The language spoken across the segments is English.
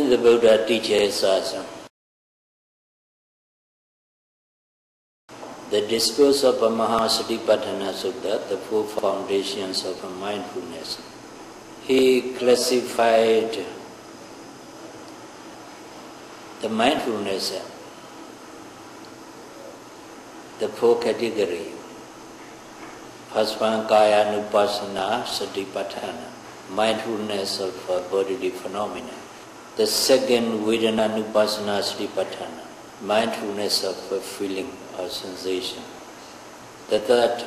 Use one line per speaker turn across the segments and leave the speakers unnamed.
When the Buddha teaches us the discourse of Mahasatipatthana Sutta, the four foundations of mindfulness, he classified the mindfulness, the four categories. First one, Kaya-nupassana Satipatthana, mindfulness of bodily phenomena. The second, Vedana-nupassana Satipatthana, mindfulness of feeling or sensation. The third,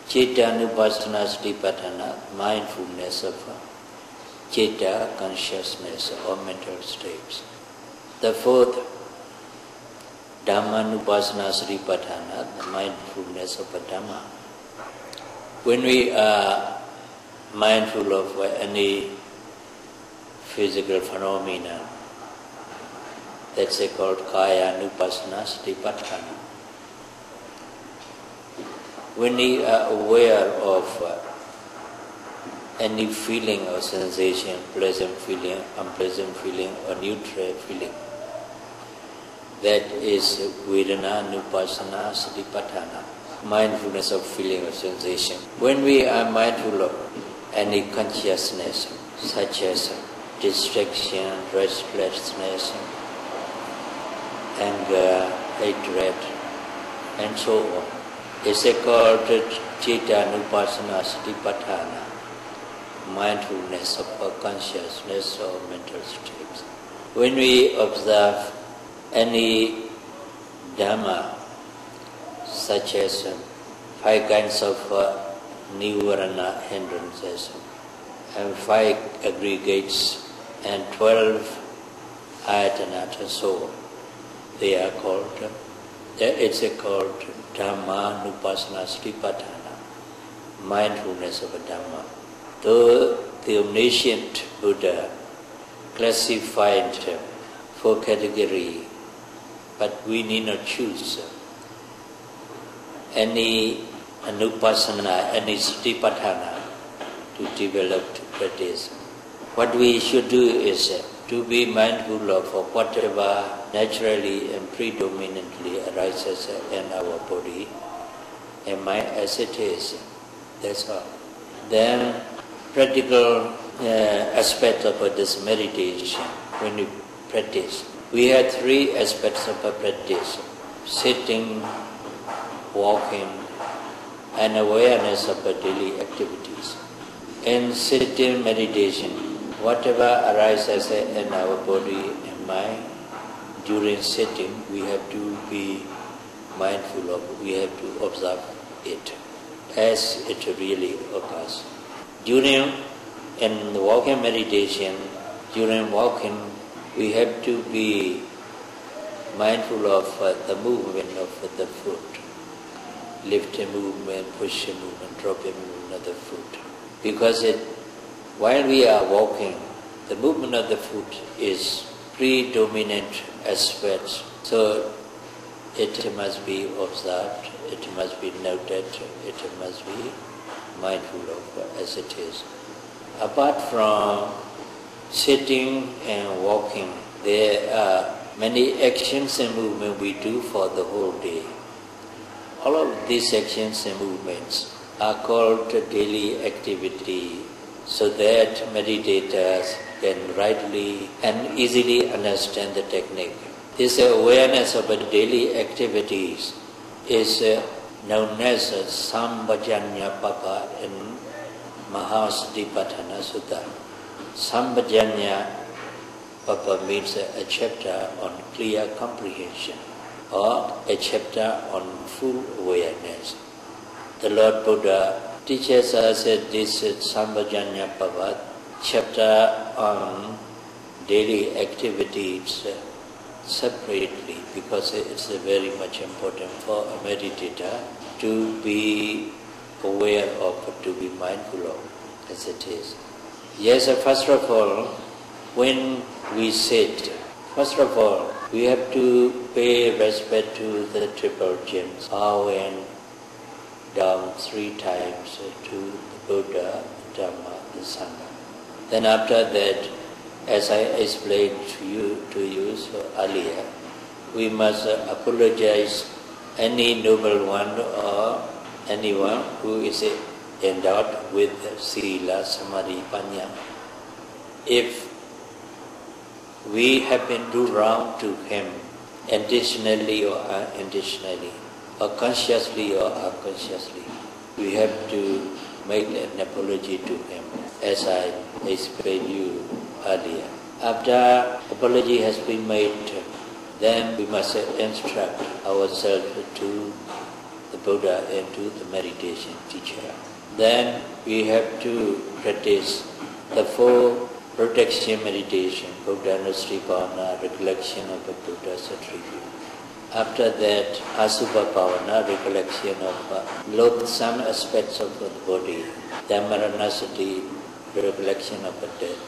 Citta-nupassana Satipatthana, mindfulness of citta, consciousness or mental states. The fourth, Dhamma-nupassana Satipatthana, the mindfulness of a Dhamma. When we are mindful of any physical phenomena, that's called Kaya-nupassana Satipatthana. When we are aware of any feeling or sensation, pleasant feeling, unpleasant feeling, or neutral feeling, that is Vedana-nupassana Satipatthana, mindfulness of feeling or sensation. When we are mindful of any consciousness, such as distraction, restlessness, anger, hatred, and so on, it's called Citta-nupassana Satipatthana, mindfulness of consciousness or mental states. When we observe any Dhamma, such as 5 kinds of Nivarana hindrances, and 5 aggregates, and 12 ayatanas, and so on, they are called, it's called Dhamma-nupassana Satipatthana, mindfulness of a Dhamma. Though the omniscient Buddha classified 4 categories, but we need not choose any anupassana, any satipatthana to develop, to practice. What we should do is to be mindful of whatever naturally and predominantly arises in our body and mind as it is. That's all. Then practical aspects of this meditation, when we practice, we have 3 aspects of a practice: sitting, walking, and awareness of the daily activities. In sitting meditation, whatever arises in our body and mind during sitting, we have to be mindful of, we have to observe it as it really occurs. In walking meditation, during walking, we have to be mindful of the movement of the foot. Lifting movement, pushing movement, dropping movement of the foot. Because while we are walking, the movement of the foot is predominant aspect. So it must be observed, it must be noted, it must be mindful of as it is. Apart from sitting and walking, there are many actions and movements we do for the whole day. All of these actions and movements are called daily activity, so that meditators can rightly and easily understand the technique. This awareness of daily activities is known as Sambhajanya Papa in Mahasatipatthana Sutta. Sambhajanya Papa means a chapter on clear comprehension, or a chapter on full awareness. The Lord Buddha teaches us this Sambhajanya Papa chapter on daily activities separately, because it's very much important for a meditator to be aware of, to be mindful of as it is. Yes, first of all, when we sit, first of all, we have to pay respect to the triple gems, bow and down 3 times to the Buddha, Dhamma, the Sangha. Then after that, as I explained to you so earlier, we must apologize any noble one or anyone who is endowed with Sila, Samadhi, Panya. If we happen to do wrong to him, intentionally or unintentionally, or consciously or unconsciously, we have to make an apology to him, as I explained you earlier. After apology has been made, then we must instruct ourselves to the Buddha and to the meditation teacher. Then we have to practice the four protection meditation, Buddha Nusri Bhavana, recollection of the Buddha's attribute. After that, Asubha Bhavana, recollection of loathsome aspects of the body. Then Maranasati, recollection of the death.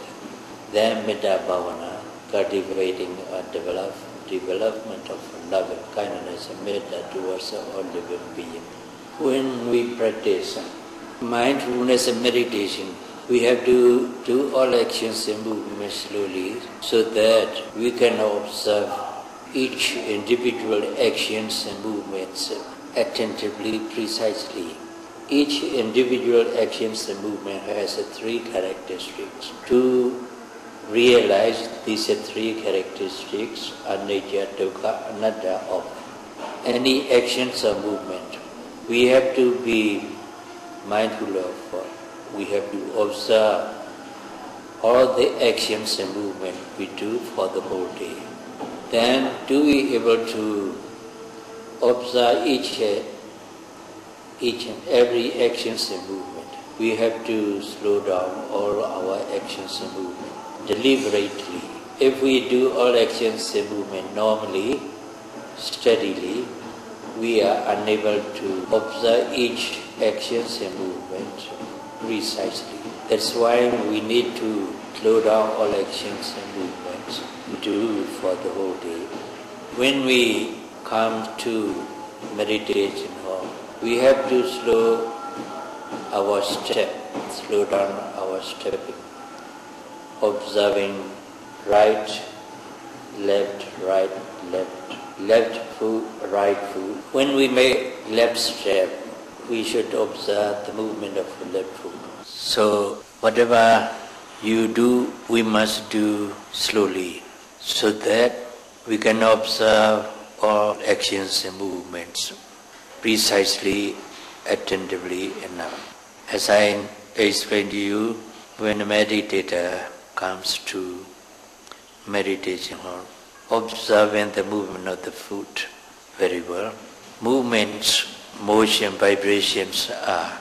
Then Metta Bhavana, cultivating or development of love and kindness and metta towards all living beings. When we practice mindfulness and meditation, we have to do all actions and movements slowly so that we can observe each individual actions and movements attentively, precisely. Each individual actions and movement has three characteristics. To realize these three characteristics, anicca, dukkha, anatta, of any actions or movement, we have to be mindful of. We have to observe all the actions and movement we do for the whole day. Then to be able to observe each and every actions and movement, we have to slow down all our actions and movement deliberately. If we do all actions and movement normally, steadily, we are unable to observe each actions and movement precisely. That's why we need to slow down all actions and movements we do for the whole day. When we come to meditation hall, we have to slow our step, slow down our stepping, observing right, left, left foot, right foot. When we make left step, we should observe the movement of the left foot. So whatever you do, we must do slowly, so that we can observe all actions and movements precisely, attentively enough. As I explained to you, when a meditator comes to meditation hall, observing the movement of the foot very well. Movements, motion, vibrations are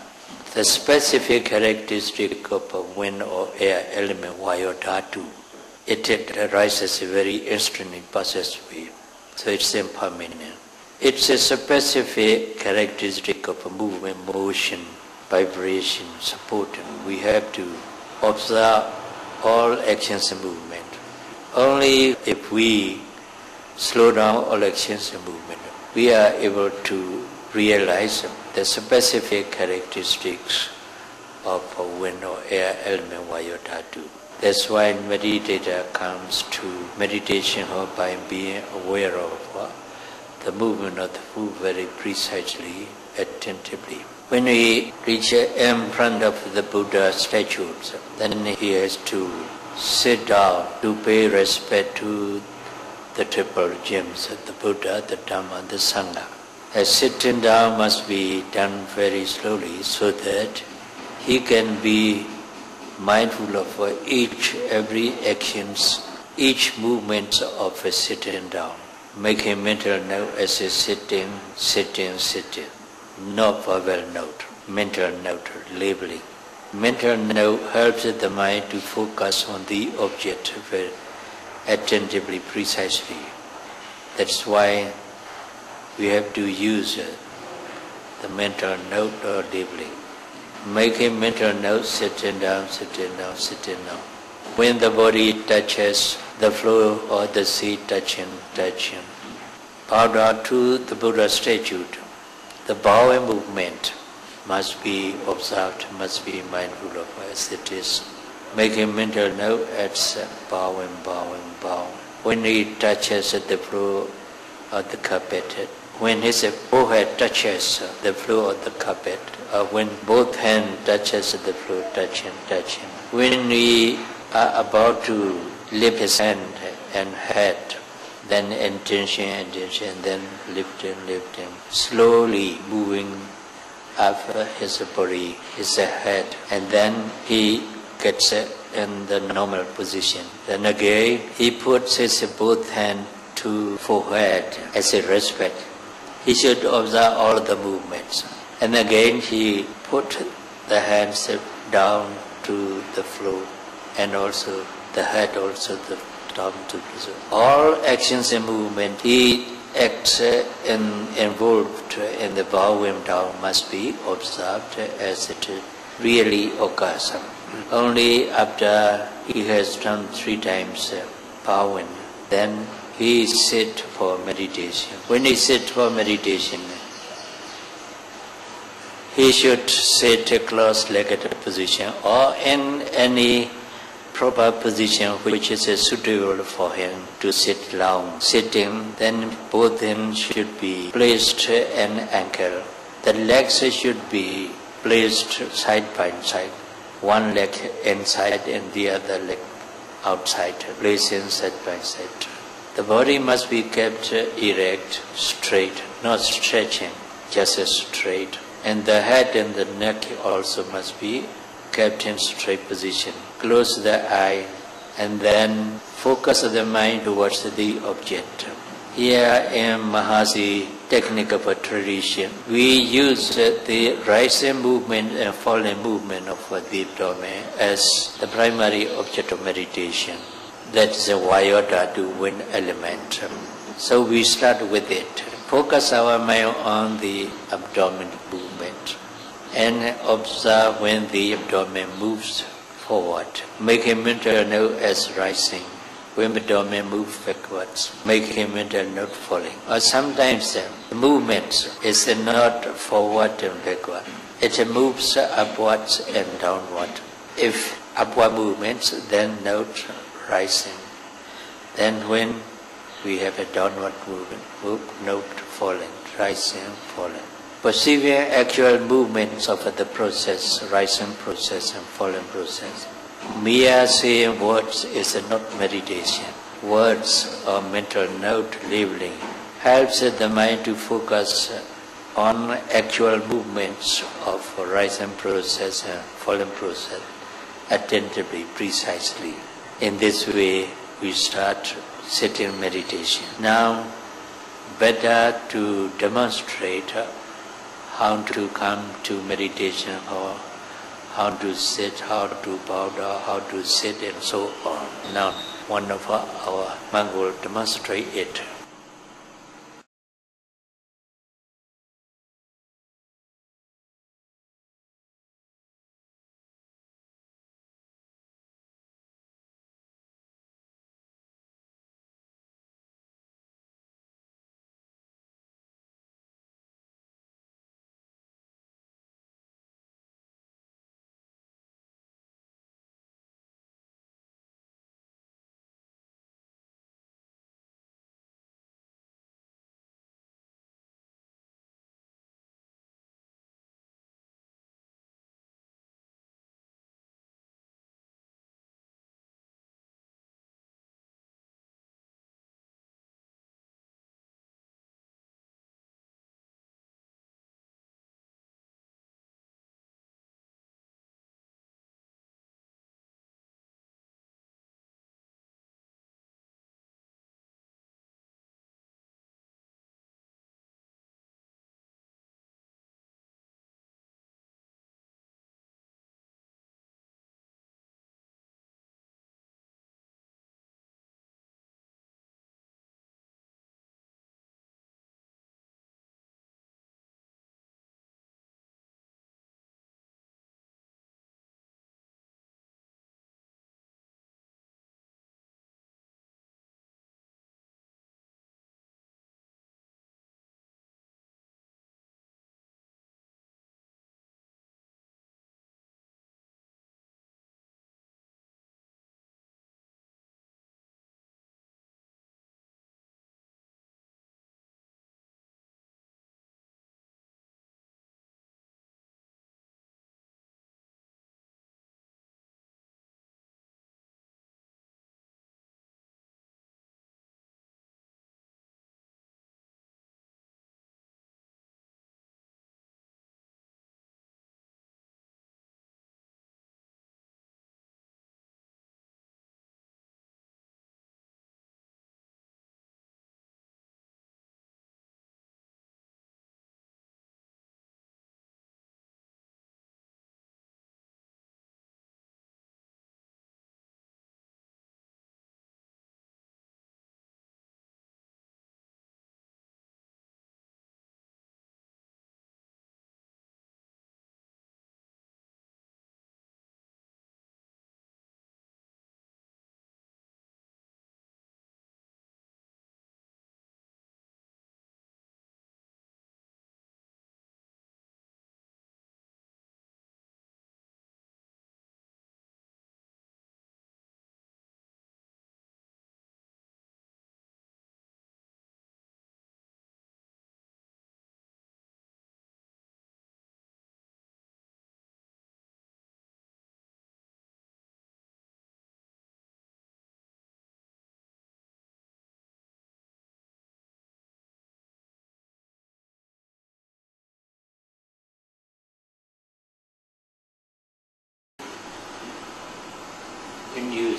the specific characteristic of a wind or air element, vayu dhatu. It arises a very instant process way, so it's impermanent. It's a specific characteristic of a movement, motion, vibration, support. We have to observe all actions and movement. Only if we slow down all actions and movement, we are able to realize the specific characteristics of a wind or air element, vayu dhatu. That's why meditator comes to meditation hall by being aware of the movement of the foot very precisely, attentively. When we reach in front of the Buddha statues, then he has to sit down to pay respect to the triple gems, the Buddha, the Dhamma, the Sangha. A sitting down must be done very slowly so that he can be mindful of every actions, each movement of a sitting down. Make a mental note as a sitting, not verbal note, mental note, labeling. Mental note helps the mind to focus on the object very attentively, precisely. That's why we have to use the mental note or labeling. Make a mental note, sitting down. When the body touches the floor or the seat, touching. Bow down to the Buddha statue. The bowing movement must be observed, must be mindful of as it is making mental note as bowing, bowing, bowing. When he touches the floor of the carpet, when his forehead touches the floor of the carpet, when both hands touches the floor, touching. When we are about to lift his hand and head, then intention, then lifting, slowly moving up his body, his head, and then he gets in the normal position. Then again, he puts his both hands to forehead as a respect. He should observe all the movements. And again, he put the hands down to the floor, and also the head also down to the floor. All actions and movement, he acts involved in the bowing down must be observed as it really occurs. Only after he has done 3 times bowing, then he sit for meditation. When he sit for meditation, he should sit a cross-legged position or in any proper position which is suitable for him to sit long. Sitting, then both hands should be placed in ankle. The legs should be placed side by side. One leg inside and the other leg outside, placing side by side. The body must be kept erect, straight, not stretching, just straight. And the head and the neck also must be kept in straight position. Close the eye and then focus the mind towards the object. Here in Mahasi technique of a tradition, we use the rising movement and falling movement of the abdomen as the primary object of meditation. That is a Vayota to wind element. So we start with it. Focus our mind on the abdomen movement and observe when the abdomen moves forward. Make a mental note as rising. When the abdomen moves backwards, make a mental note falling. Or sometimes the movement is not forward and backward. It moves upwards and downward. If upward movements, then note rising. Then when we have a downward movement, note falling, rising, falling. Perceiving actual movements of the process, rising process and falling process. Mere saying words is not meditation. Words or mental note labeling helps the mind to focus on actual movements of rising process and falling process attentively, precisely. In this way, we start sitting meditation. Now, better to demonstrate how to come to meditation or how to sit, how to bow down, how to sit and so on. Now, one of our monks will demonstrate it.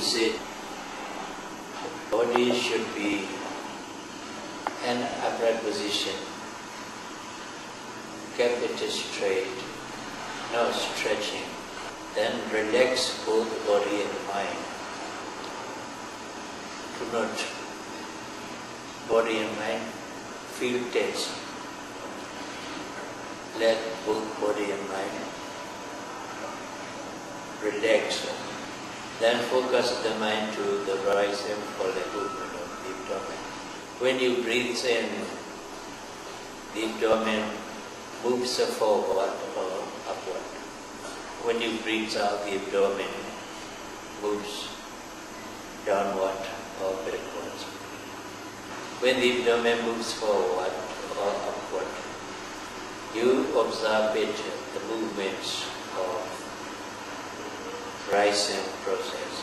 sit, body should be an upright position. Keep it straight, no stretching. Then relax both body and mind. Do not body and mind feel tense. Let both body and mind relax. Then focus the mind to the rise and fall movement of the abdomen. When you breathe in, the abdomen moves forward or upward. When you breathe out, the abdomen moves downward or backwards. When the abdomen moves forward or upward, you observe it, the movements of rising process,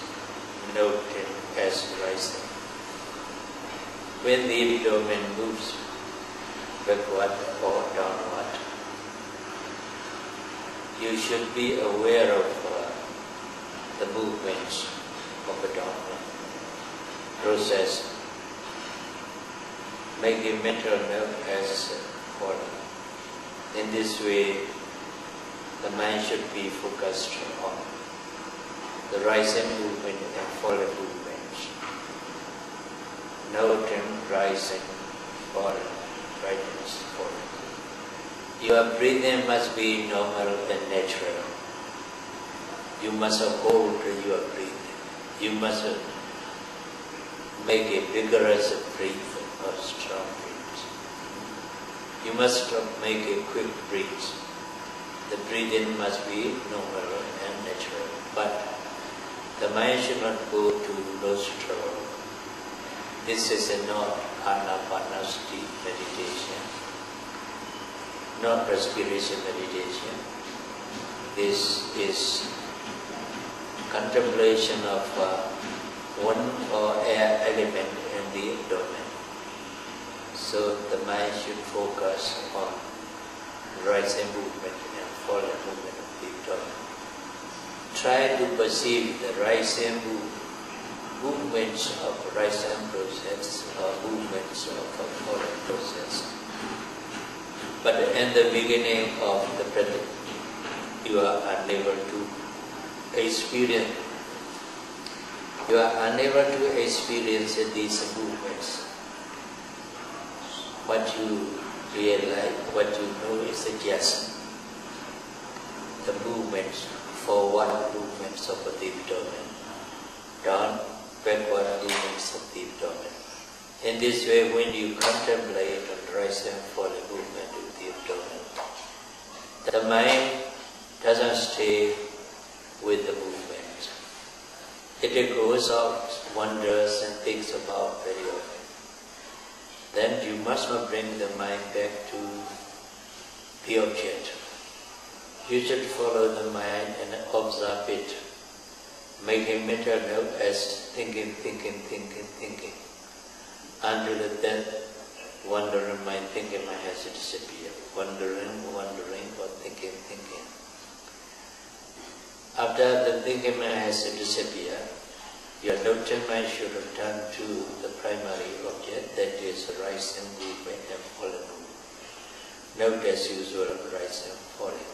note it as rising. When the abdomen moves backward or downward, you should be aware of the movements of the downward process. Make a mental note as falling. In this way, the mind should be focused on the rising movement and falling movements. Noting rising, falling, rising, falling. Your breathing must be normal and natural. You must hold your breathing. You must make a vigorous breath or strong breath. You must make a quick breath. The breathing must be normal and natural. But the mind should not go to nostril. This is not anapanasati meditation, not respiration meditation. This is contemplation of one or air element in the abdomen. So the mind should focus on rising movement and falling movement of the abdomen. Try to perceive the rising movements of rising process or movements of a falling process. But in the beginning of the breath, you are unable to experience. You are unable to experience these movements. What you realize, what you know is just the movements, forward movements of the abdomen, down, backward movements of the abdomen. In this way, when you contemplate on rising and falling movement of the abdomen, the mind doesn't stay with the movement. It goes out, wanders and thinks about very often. Then you must not bring the mind back to the object. You should follow the mind and observe it. Make a mental note as thinking, until that wandering mind, thinking mind has to disappear. Wandering, or thinking. After the thinking mind has to disappear, your noting mind should return to the primary object, that is rising movement and falling movement. Note as usual, rising and falling.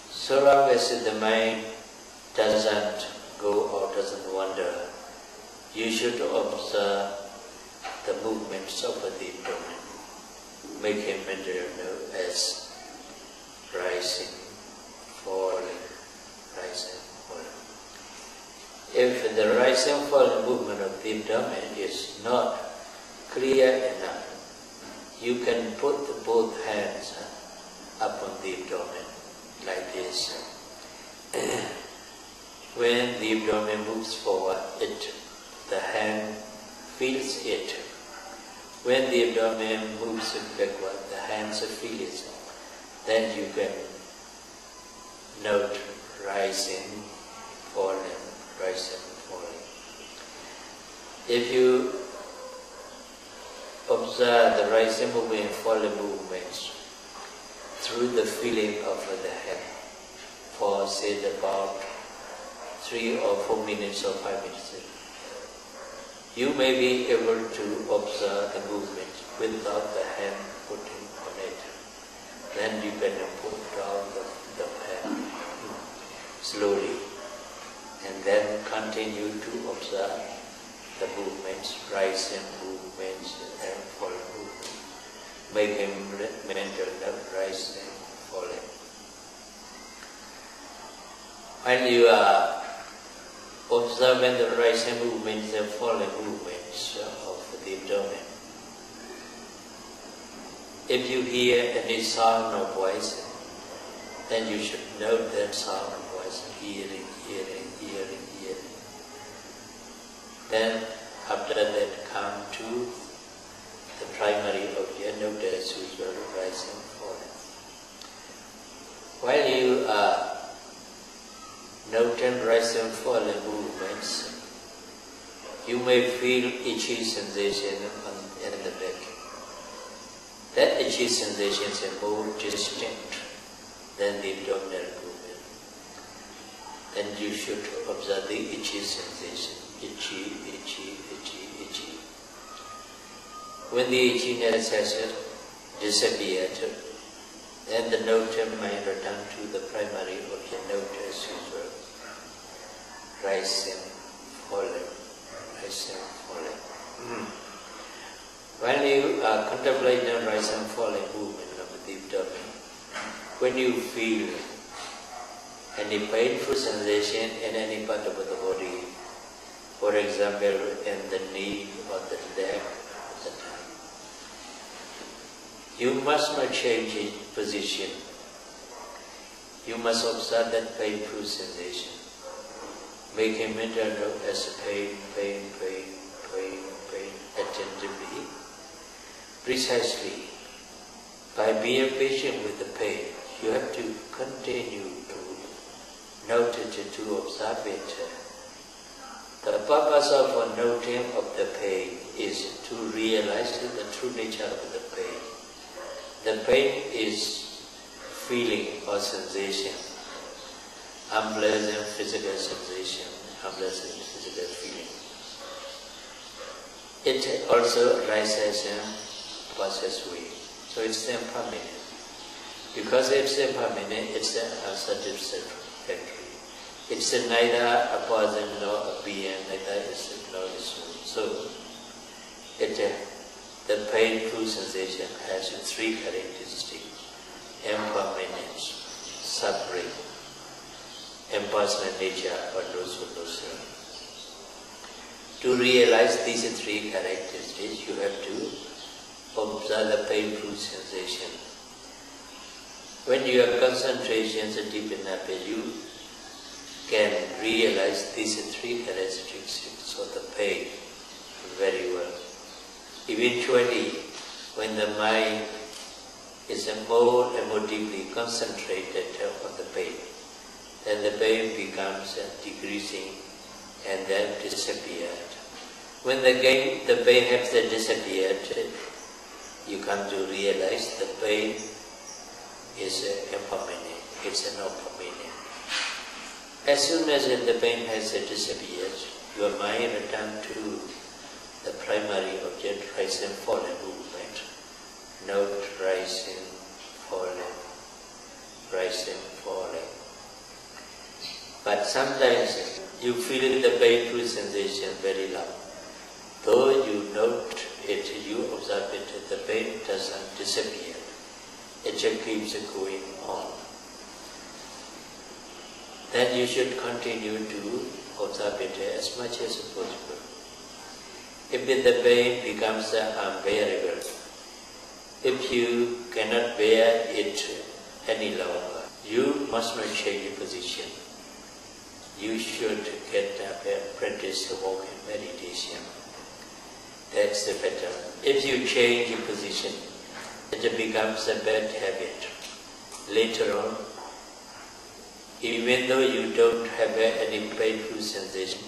So long as the mind doesn't go or doesn't wander, you should observe the movements of the abdomen. Make a mental note as rising, falling, rising, falling. If the rising and falling movement of the abdomen is not clear enough, you can put both hands up on the abdomen like this. When the abdomen moves forward, the hand feels it. When the abdomen moves backward, the hands feel it. Then you can note rising, falling, rising, falling. If you observe the rising movement and falling movements through the feeling of the head for say about 3 or 4 minutes or 5 minutes, you may be able to observe the movement without the hand putting on it. Then you can put down the hand slowly, and then continue to observe the movements, rising movements and falling movements, making mental note rising, falling. When you are observing the rising movements and falling movements of the abdomen, if you hear any sound or voice, then you should note that sound or voice, hearing. Then after that come to the primary object, note as usual, rising, falling. While you are noting rising, falling movements, you may feel itchy sensation in the back. That itchy sensation is more distinct than the abdominal movement. Then you should observe the itchy sensation. Itchy. When the itchiness has disappeared, then the notum may return to the primary object, note as usual. Rising, falling. When you are contemplating rising, falling movement of the abdomen, when you feel any painful sensation in any part of the body, for example, in the knee or the leg or the thigh, you must not change its position. You must observe that painful sensation, making mental note as pain, attentively, precisely. By being patient with the pain, you have to continue to note it, to observe it. The purpose of noting of the pain is to realize the true nature of the pain. The pain is feeling or sensation, unpleasant physical sensation, unpleasant physical feeling. It also arises and passes away. So it's impermanent. Because it's impermanent, it's unsatisfactory. It's neither a person nor a being, neither is it nor is so. The painful sensation has 3 characteristics: impermanence, suffering, impersonal nature, or no self. To realize these 3 characteristics, you have to observe the painful sensation. When your concentration is deep enough, you can realize these 3 characteristics of the pain very well. Eventually, when the mind is more and more deeply concentrated on the pain, then the pain becomes decreasing and then disappeared. When the pain has disappeared, you come to realize the pain is impermanent, it's not permanent. As soon as the pain has disappeared, your mind returns to the primary object, rising, falling movement. Note rising, falling, rising, falling. But sometimes you feel the painful sensation very loud. Though you note it, you observe it, the pain doesn't disappear. It just keeps going on. Then you should continue to observe it as much as possible. If the pain becomes unbearable, if you cannot bear it any longer, you must not change your position. You should get up and practice walking meditation. That's the better. If you change your position, it becomes a bad habit. Later on, even though you don't have any painful sensation,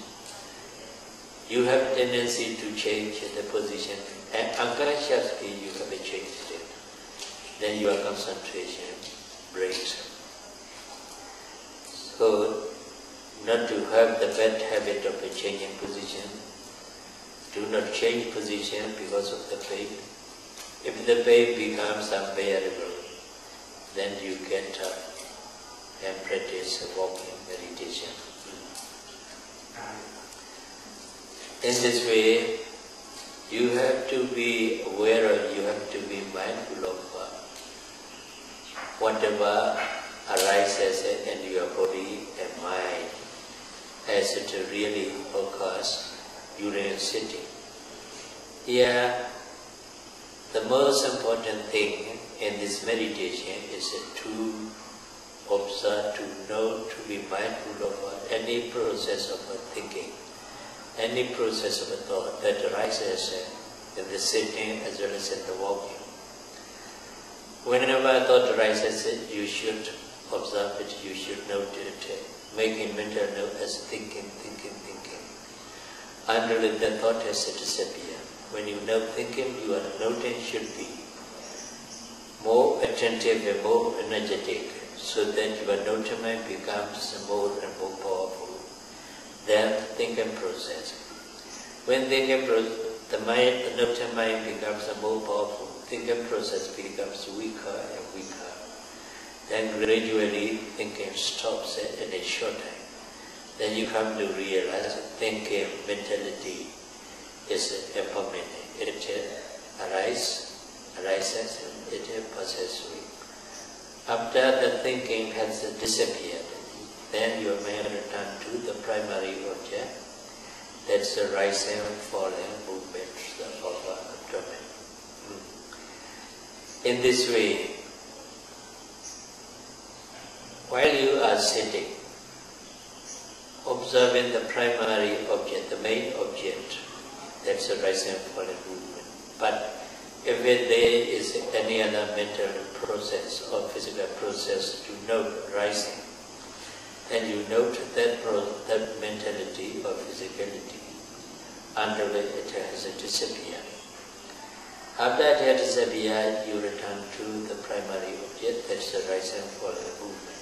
you have tendency to change the position, and unconsciously you have changed it. Then your concentration breaks. So not to have the bad habit of changing position. Do not change position because of the pain. If the pain becomes unbearable, then you get up and practice walking meditation. In this way, you have to be aware of, you have to be mindful of whatever arises in your body and mind as it really occurs during sitting. Here, the most important thing in this meditation is to observe, to know, to be mindful of any process of thinking, any process of thought that arises in the sitting as well as in the walking. Whenever a thought arises, you should observe it, you should note it, make a mental note as thinking, until the thought has disappeared. When you know thinking, your noting should be more attentive and more energetic, so that your noting mind becomes more and more powerful than thinking process. When thinking the noting mind becomes more powerful, thinking process becomes weaker and weaker. Then gradually thinking stops in a short time. Then you come to realize thinking mentality is impermanent. It arises and it passes away. After the thinking has disappeared, then you may return to the primary object. That's the rising and falling movements of the abdomen. In this way, while you are sitting, observing the primary object, the main object, that's the rising and falling movement. But if there is any other mental process or physical process to note rising, then you note that mentality or physicality until it has disappeared. After it has disappeared, you return to the primary object, that's the rising and falling movement.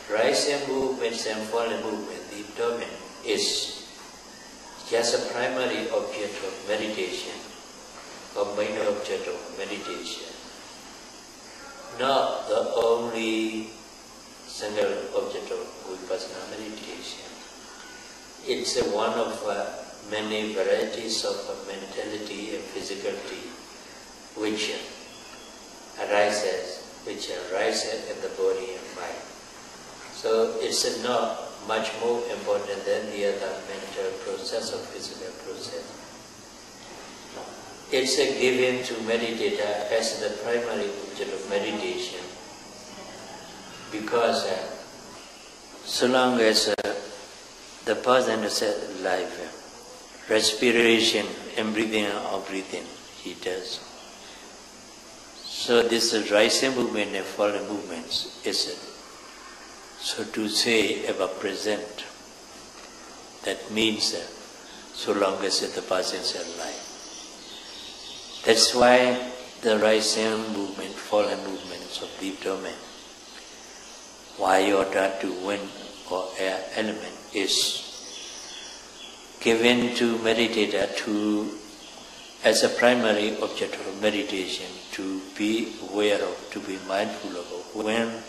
Rising movements and falling movement, the abdomen is just a primary object of meditation, or main object of meditation, not the only single object of vipassana meditation. It's one of many varieties of mentality and physicality which arises in the body and mind. So it's not much more important than the other mental process or physical process. It's given to meditator as the primary object of meditation because so long as the person is alive, respiration and breathing or breathing, he does. So this rising movement and falling movements is, so to say, ever present. That means so long as the person is alive. That's why the rising movement, falling movements of the abdomen, Vayota to wind or air element, is given to meditator as a primary object of meditation, to be aware of, to be mindful of, when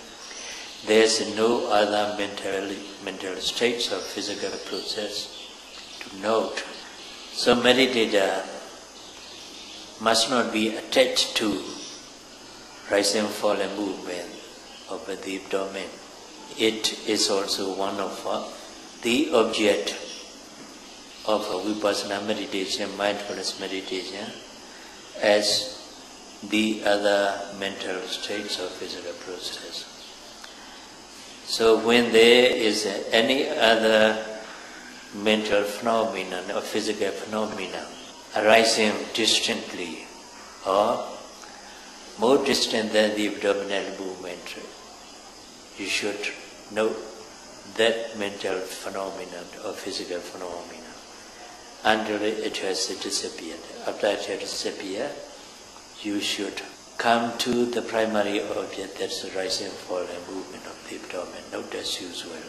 there is no other mental states or physical process to note. So meditator must not be attached to rising and falling movement of the abdomen. It is also one of the object of vipassana meditation, mindfulness meditation, as the other mental states or physical process. So when there is any other mental phenomenon or physical phenomenon arising distantly or more distant than the abdominal movement, you should note that mental phenomenon or physical phenomenon until it has disappeared. After it has disappeared, you should come to the primary object, that's the rise and fall and movement of the abdomen. Note as usual.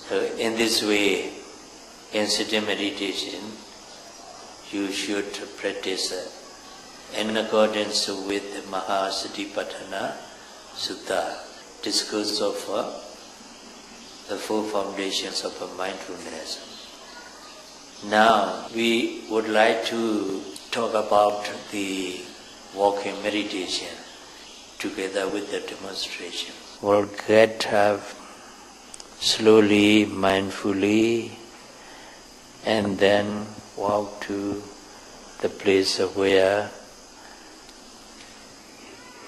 So in this way, in sitting meditation, you should practice in accordance with the Mahasatipatthana Sutta, discourse of the four foundations of mindfulness. Now, we would like to talk about the walking meditation together with the demonstration. We'll get up slowly, mindfully, and then walk to the place where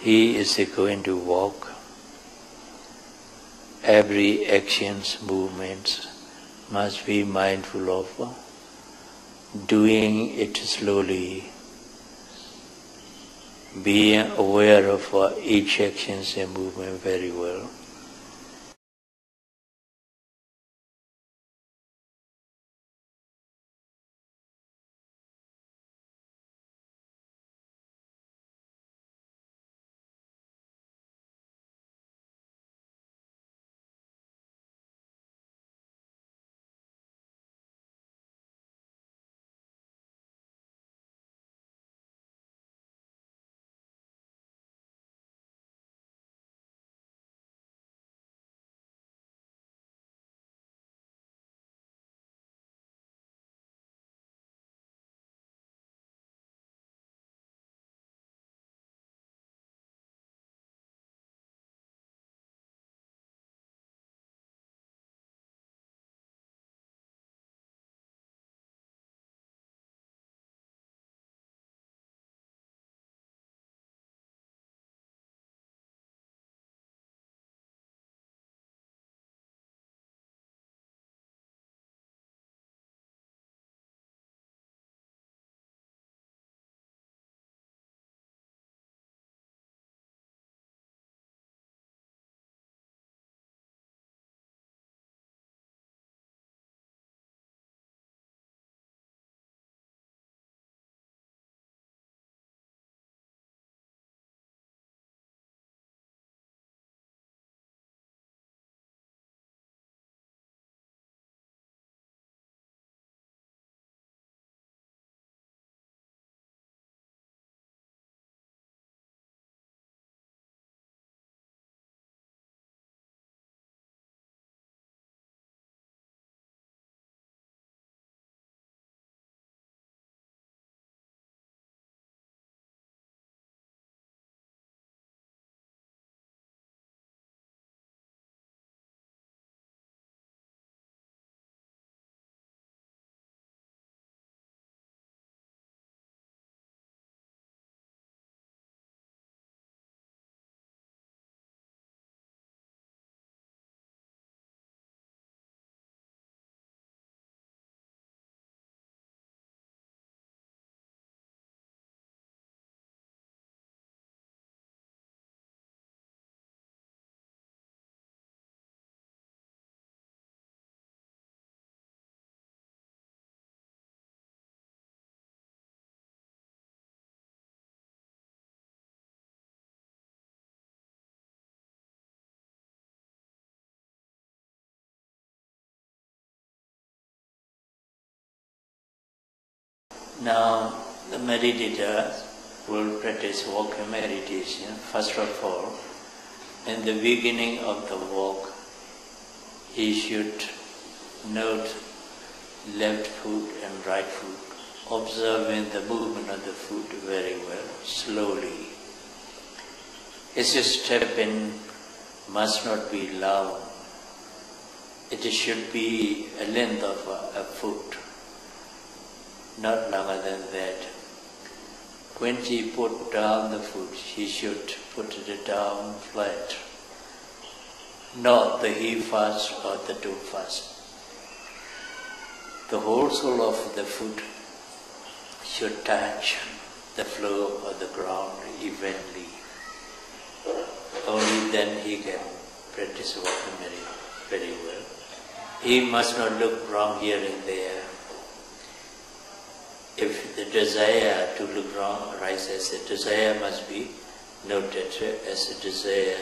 he is going to walk. Every actions, movements must be mindful of doing it slowly, being aware of each actions and movement very well. Now, the meditator will practice walking meditation. First of all, in the beginning of the walk, he should note left foot and right foot, observing the movement of the foot very well, slowly. His stepping must not be long. It should be a length of a foot, not longer than that. When he put down the foot, he should put it down flat, not the heel first or the toe first. The whole sole of the foot should touch the floor or the ground evenly. Only then he can practice walking very well. He must not look wrong here and there. If the desire to look wrong arises, the desire must be note it as a desire,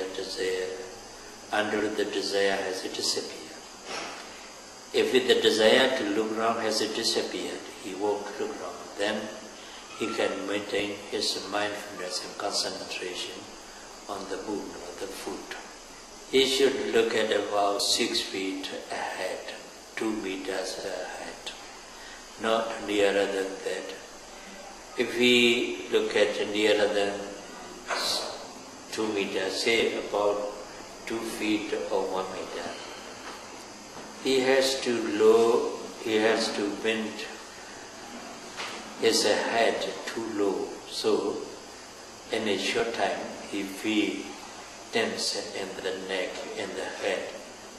until the desire has disappeared. If the desire to look around has disappeared, he won't look around. Then he can maintain his mindfulness and concentration on the movement of the foot. He should look at about 6 feet ahead, 2 meters ahead, not nearer than that. If we look at nearer than 2 meters, say about 2 feet or 1 meter, he has to bend his head too low, so in a short time he feels tense in the neck, in the head.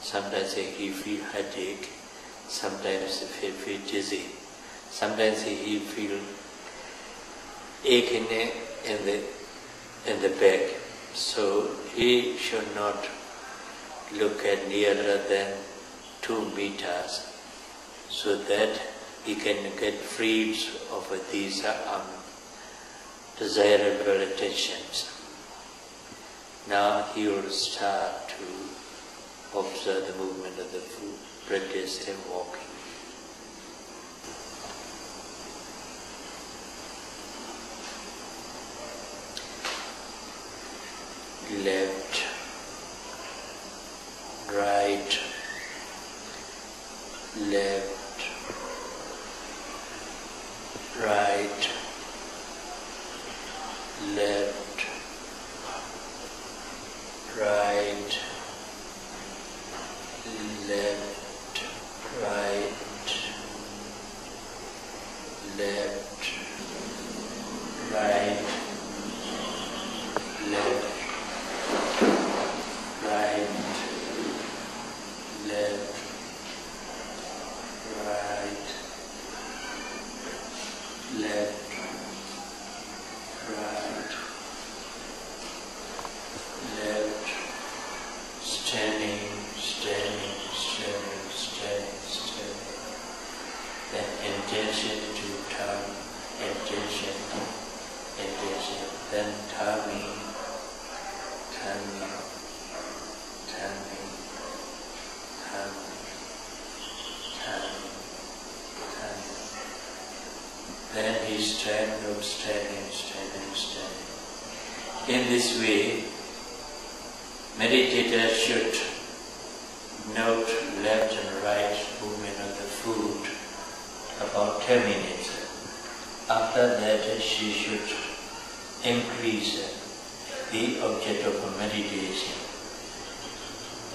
Sometimes he feels headache, sometimes he feels dizzy, sometimes he feels aching in the back. So he should not look at nearer than 2 meters, so that he can get freed of these undesirable attentions. Now he will start to observe the movement of the foot, practice and walking. Left, right, left, right, left, right, left, right, left, right, left, right, left, right, left, right, left, standing, standing, standing, standing, standing. Then intention to turn, intention, intention. Then turning, turning, turning, turning, turning, turning. Then he stands up, standing, standing, standing. In this way, meditator should note left and right movement of the foot about 10 minutes. After that, she should increase the object of her meditation.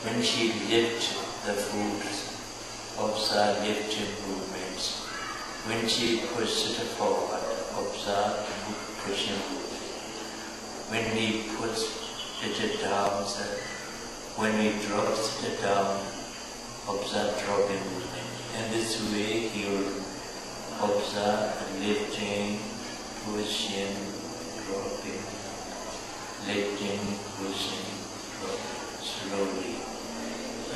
When she lifts the foot, observe lifting movements. When she pushes it forward, observe pushing movement. When he puts it down, when he drops it down, observe dropping movement. In this way, he will observe lifting, pushing, dropping, lifting, pushing, dropping, slowly.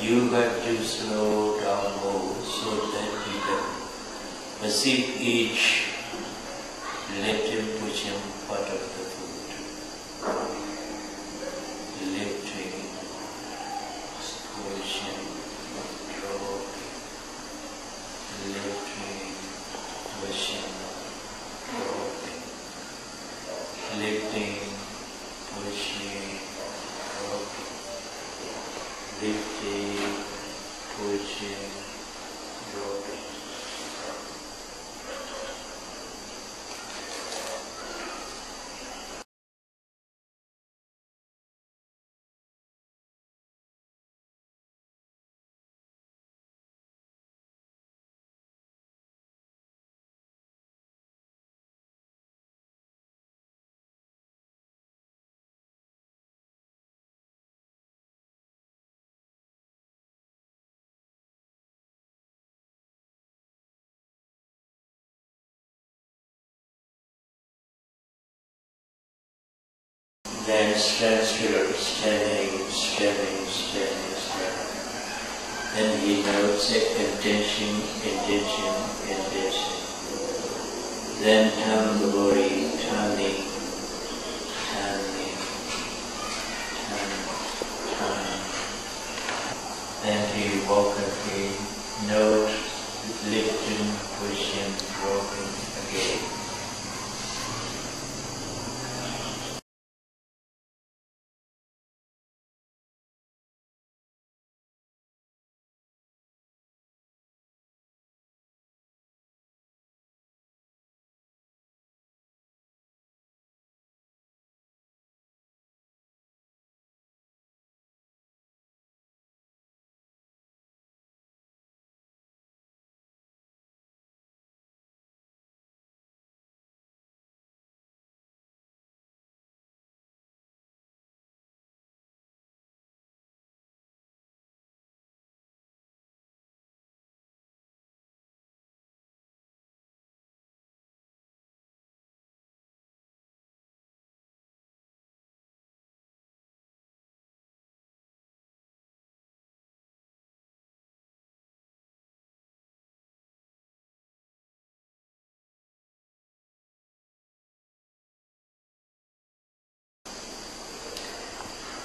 You have to slow down more so that you can perceive each lifting, pushing part of the foot. Lifting, pushing, dropping, lifting, pushing, dropping, lifting, pushing, dropping, lifting, pushing, dropping. Then stand still, standing, standing, standing, standing. Then he notes intention, intention, intention. Then turn the body, turning, turning,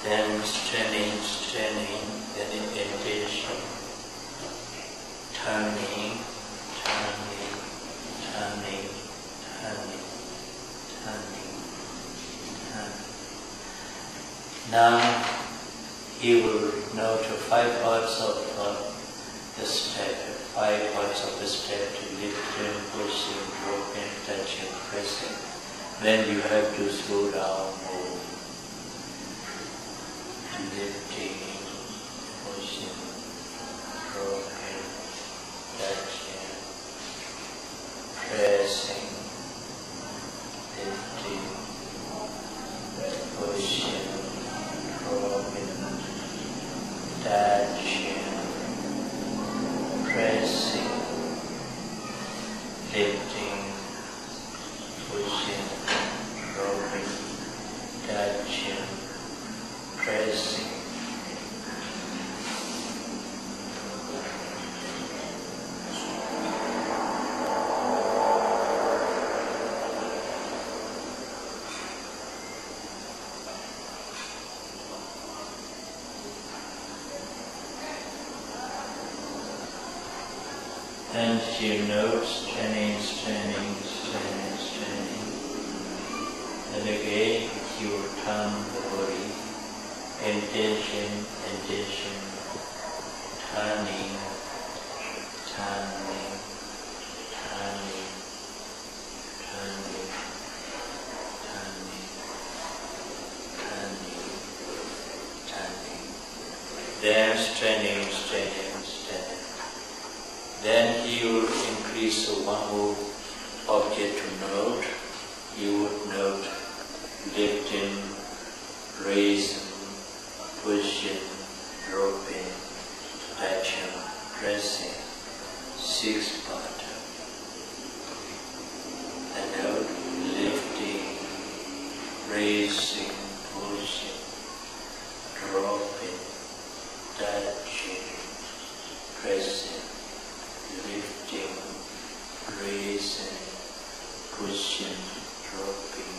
Then straining, then intention, turning, turning, turning, turning, turning, turning. Now he will note 5 parts of the step, 5 parts of the step to lifting, pushing, dropping, touching, pressing. Then you have to slow down, move. Lifting, pushing, dropping, touching, pressing, lifting, pushing, dropping, touching, pressing, lifting, pushing, dropping, touching, pressing. And you note straining, straining, straining, straining. And again you will turn the body. Intention, intention, turning, turning, turning, turning, turning, turning, turning. Then straining, straining, straining. Then you will increase one more object to note. You would note lifting, raising, pushing, dropping, touching, pressing, 6 parts. And note lifting, raising, pushing, dropping, touching, pressing, lifting, raising, pushing, dropping,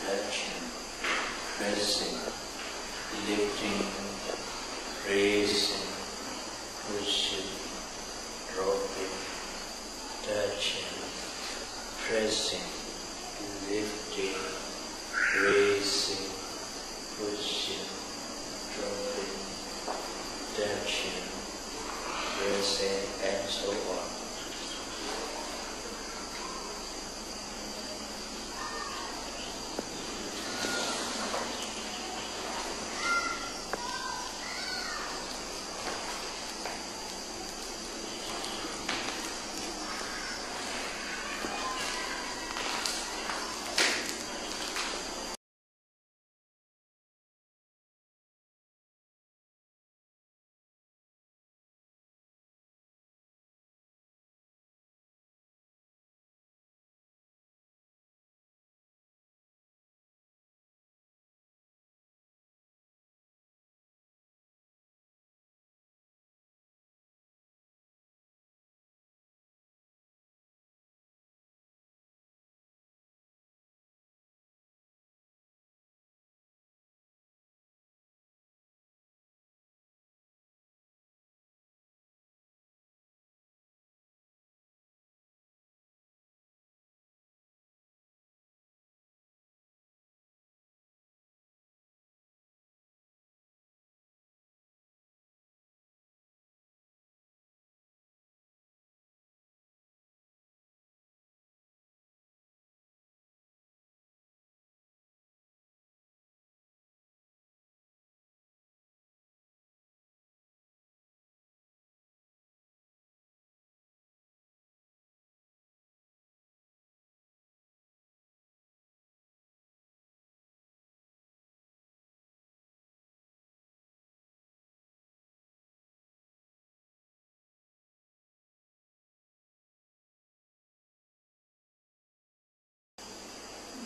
touching, pressing, lifting, raising, pushing, dropping, touching, pressing, lifting, raising, pushing, dropping, touching, pressing, and so on.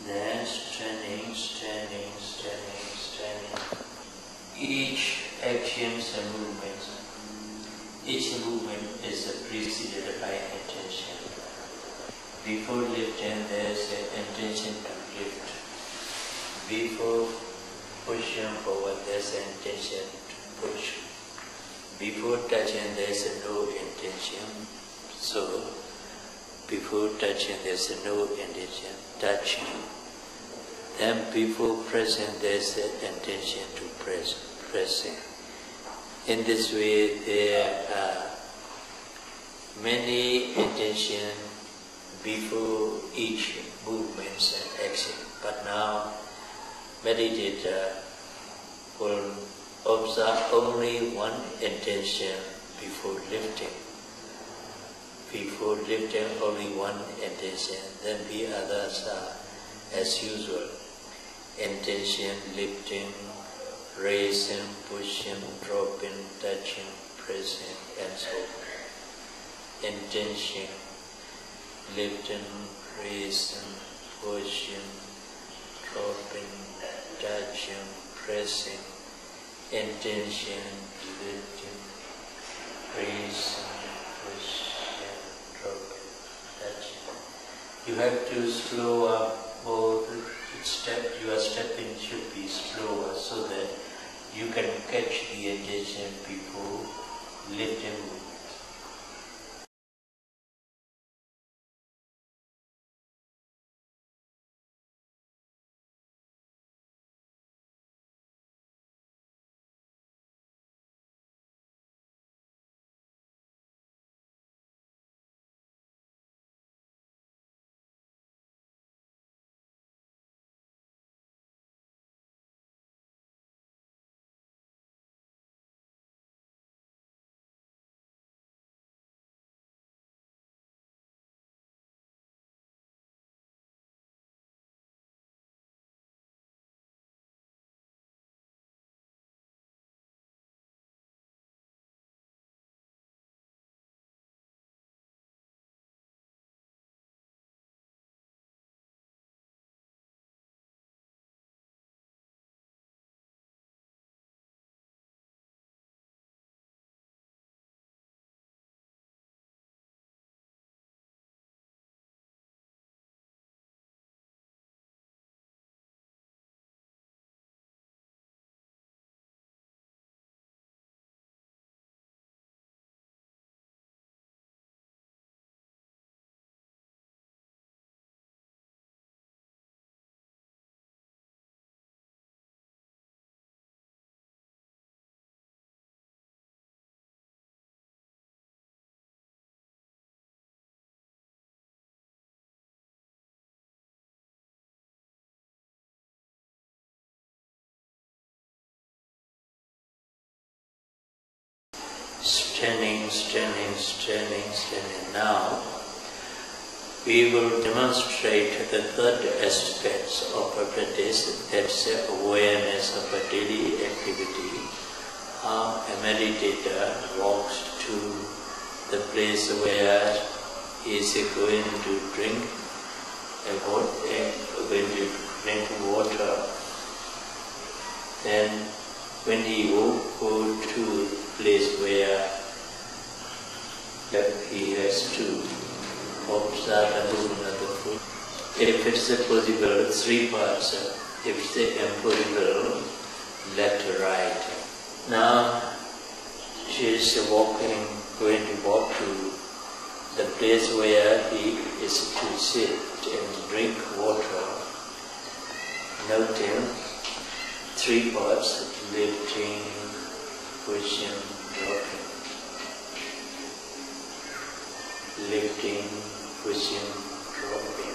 Then straining, straining, straining, straining. Each actions and movements, each movement is preceded by intention. Before lifting, there is an intention to lift. Before pushing forward, there's an intention to push. Before touching, there's no intention. So, before touching, there's no intention. Touching. Then before pressing, there's an intention to pressing. In this way, there are many intentions before each movement and action. But now, meditator will observe only one intention before lifting. Before lifting, only one intention. Then the others are as usual. Intention, lifting, raising, pushing, dropping, touching, pressing, and so on. Intention, lifting, raising, pushing, dropping, touching, pressing. Intention, lifting, raising, pushing, dropping, touching. You have to slow up more. Your stepping should be slower so that you can catch the attention before lifting. Standing. Now, we will demonstrate the third aspect of a practice, that's awareness of a daily activity. How a meditator walks to the place where he is going to drink water. Then, when he go to the place where he has to observe the movement of the foot. If it's possible, 3 parts. If it's impossible, left to right. Now she is going to walk to the place where he is to sit and drink water. Noting 3 parts: lifting, pushing, dropping. Lifting, pushing, dropping.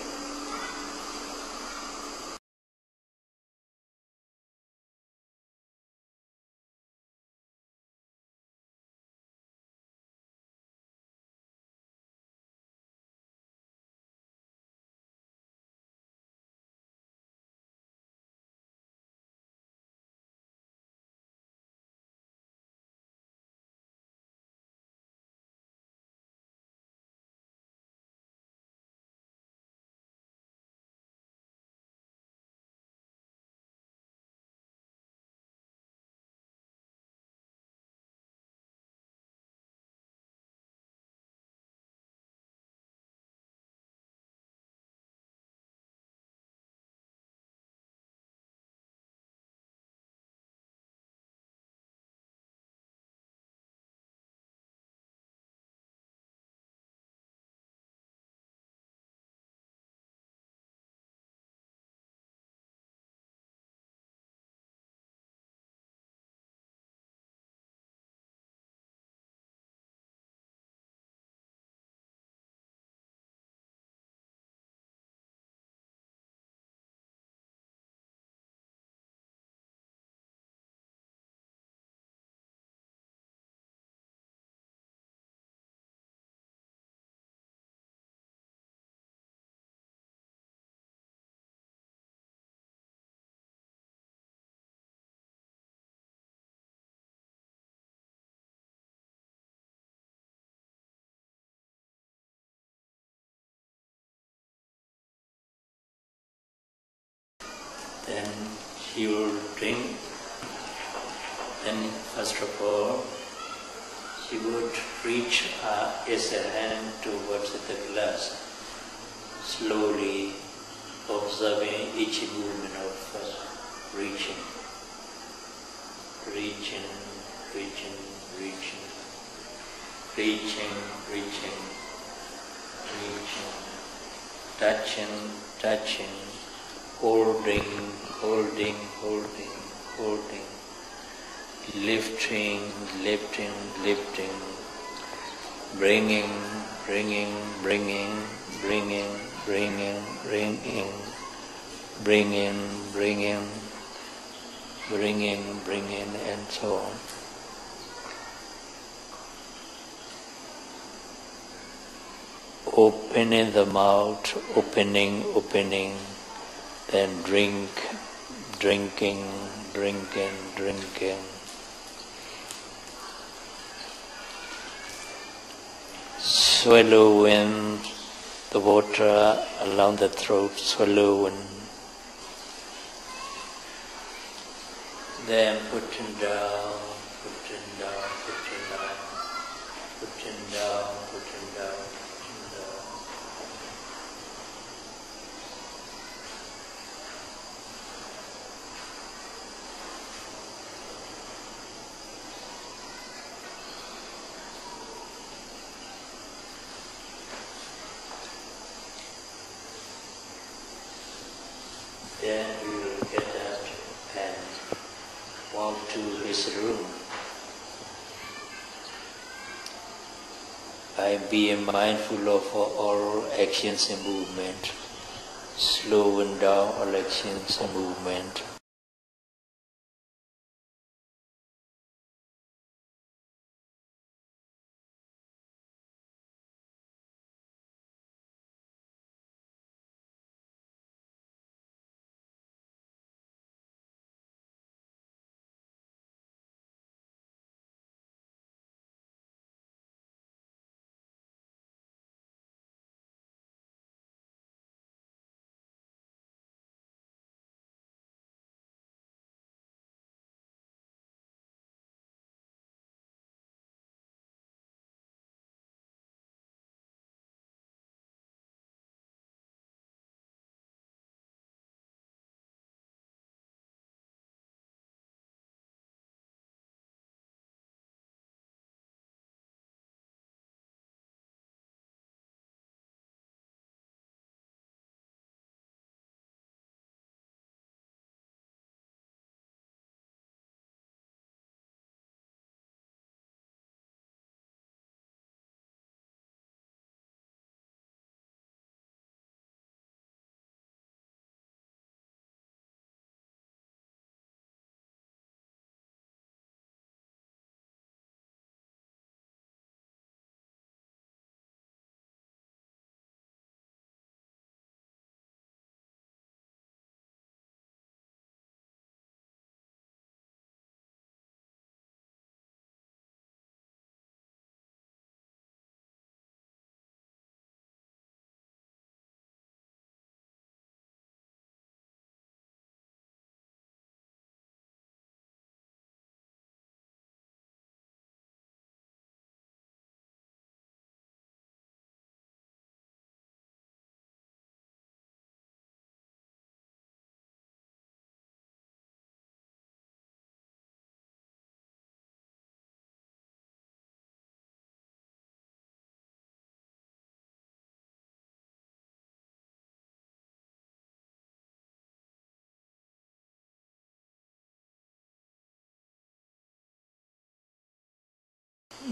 Then she will drink. Then first of all, she would reach his hand towards the glass, slowly observing each movement of reaching, reaching, reaching, reaching, reaching, reaching, reaching, touching, touching, holding, holding, holding, holding, lifting, lifting, lifting, bringing, bringing, bringing, bringing, bringing, bringing, bringing, bringing, bringing, bringing, and so on. Opening the mouth, opening, opening, then drink, drinking, drinking, drinking. Swallowing the water along the throat, swallowing. Then putting down, putting down, putting down, putting down, putting down, putting down. Then we will get up and walk to his room. By being mindful of all actions and movement, slowing down all actions and movement.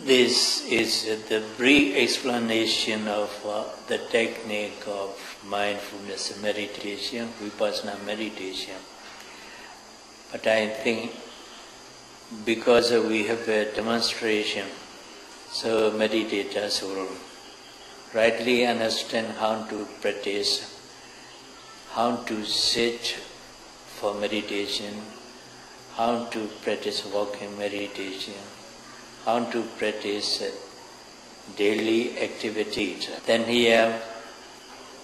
This is the brief explanation of the technique of mindfulness meditation, vipassana meditation. But I think because we have a demonstration, so meditators will rightly understand how to practice, how to sit for meditation, how to practice walking meditation, how to practice daily activities. Then here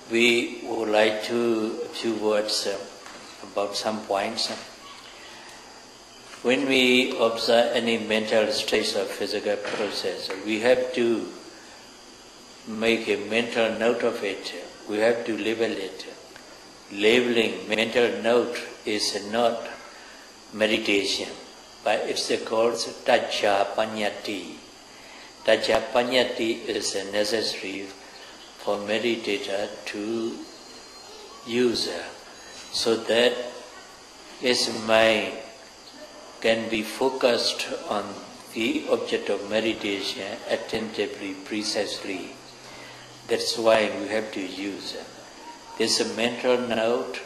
we would like to a few words about some points. When we observe any mental states or physical process, we have to make a mental note of it. We have to label it. Labeling mental note is not meditation, but it's called Tajapanyati. Tajapanyati is necessary for meditator to use so that his mind can be focused on the object of meditation attentively, precisely. That's why we have to use this mental note.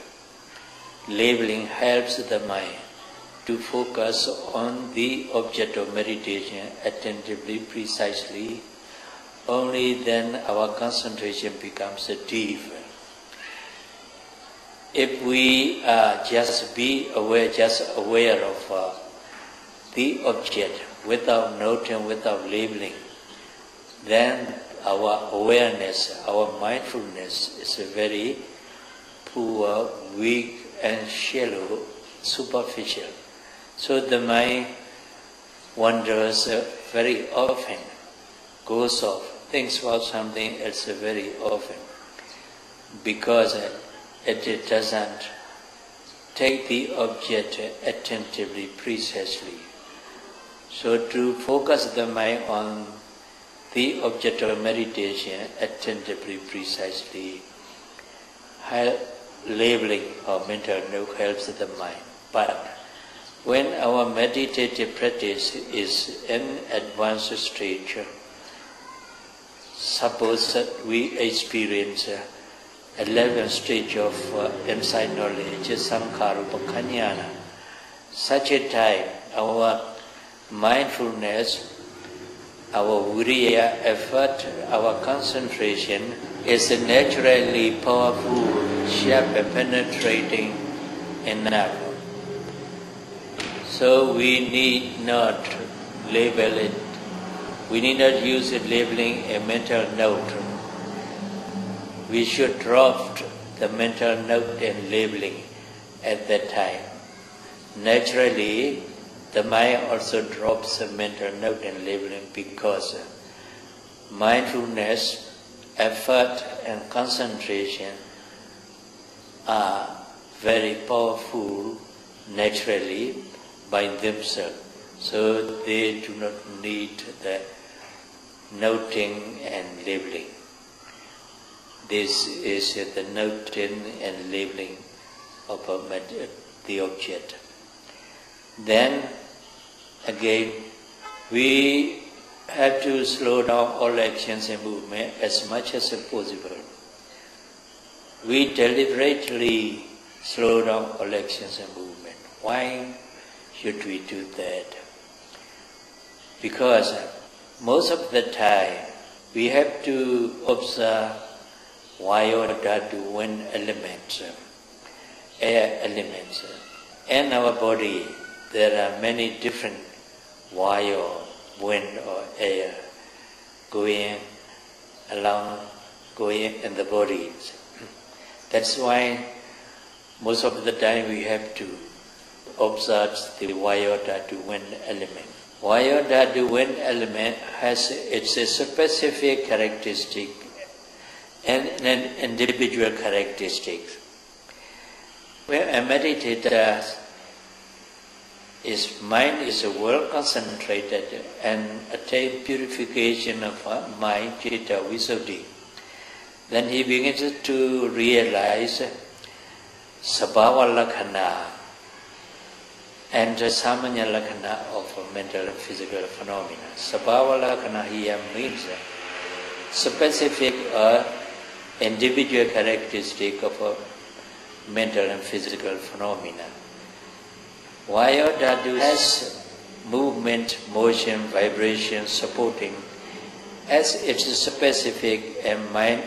Labeling helps the mind to focus on the object of meditation attentively, precisely. Only then our concentration becomes deep. If we are just aware of the object without noting, without labeling, then our awareness, our mindfulness is very poor, weak and shallow, superficial. So the mind wanders very often, goes off, thinks about something else very often, because it doesn't take the object attentively, precisely. So to focus the mind on the object of meditation attentively, precisely, labeling or mental note helps the mind. But when our meditative practice is in advanced stage, suppose that we experience 11th stage of insight knowledge, Sankharupakhanyana. Such a time, our mindfulness, our viriya effort, our concentration is naturally powerful, sharp and penetrating enough. So we need not label it. We need not use it labeling a mental note. We should drop the mental note and labeling at that time. Naturally, the mind also drops the mental note and labeling because mindfulness, effort and concentration are very powerful naturally by themselves. So they do not need the noting and labeling. This is the noting and labeling of the object. Then again, we have to slow down all actions and movement as much as possible. We deliberately slow down all actions and movement. Why should we do that? Because most of the time we have to observe Vayu, Dhatu, wind elements, air elements. In our body, there are many different Vayu, wind or air going along, going in the body. That's why most of the time we have to observe the Vayu, Dhatu, wind element. Vayu, Dhatu, wind element has its specific characteristic and an individual characteristic. When a meditator, his mind is well concentrated and attain purification of mind, citta, visuddhi, then he begins to realize sabhava lakhana and samanya lakhana of mental and physical phenomena. Sabhava lakhana here means specific or individual characteristic of a mental and physical phenomena. Vayu, Dhatu has movement, motion, vibration, supporting as its specific and mind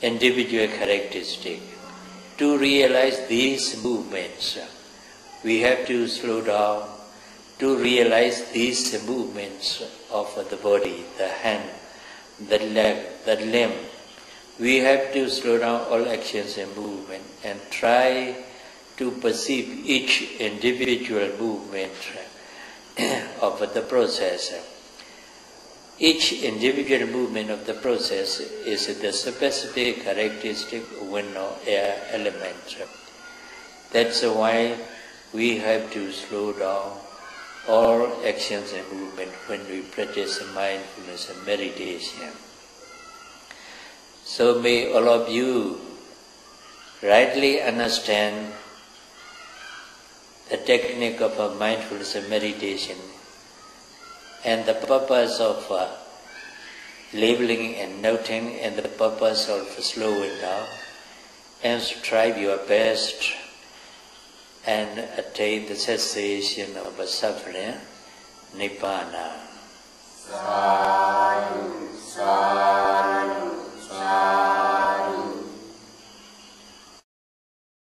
individual characteristic. To realize these movements, we have to slow down. To realize these movements of the body, the hand, the leg, the limb, we have to slow down all actions and movement and try to perceive each individual movement of the process. Each individual movement of the process is the specific characteristic wind or air element. That's why we have to slow down all actions and movement when we practice mindfulness and meditation. So may all of you rightly understand the technique of mindfulness and meditation and the purpose of labeling and noting and the purpose of slowing down, and strive your best and attain the cessation of suffering, Nibbana.
Sadhu, sadhu.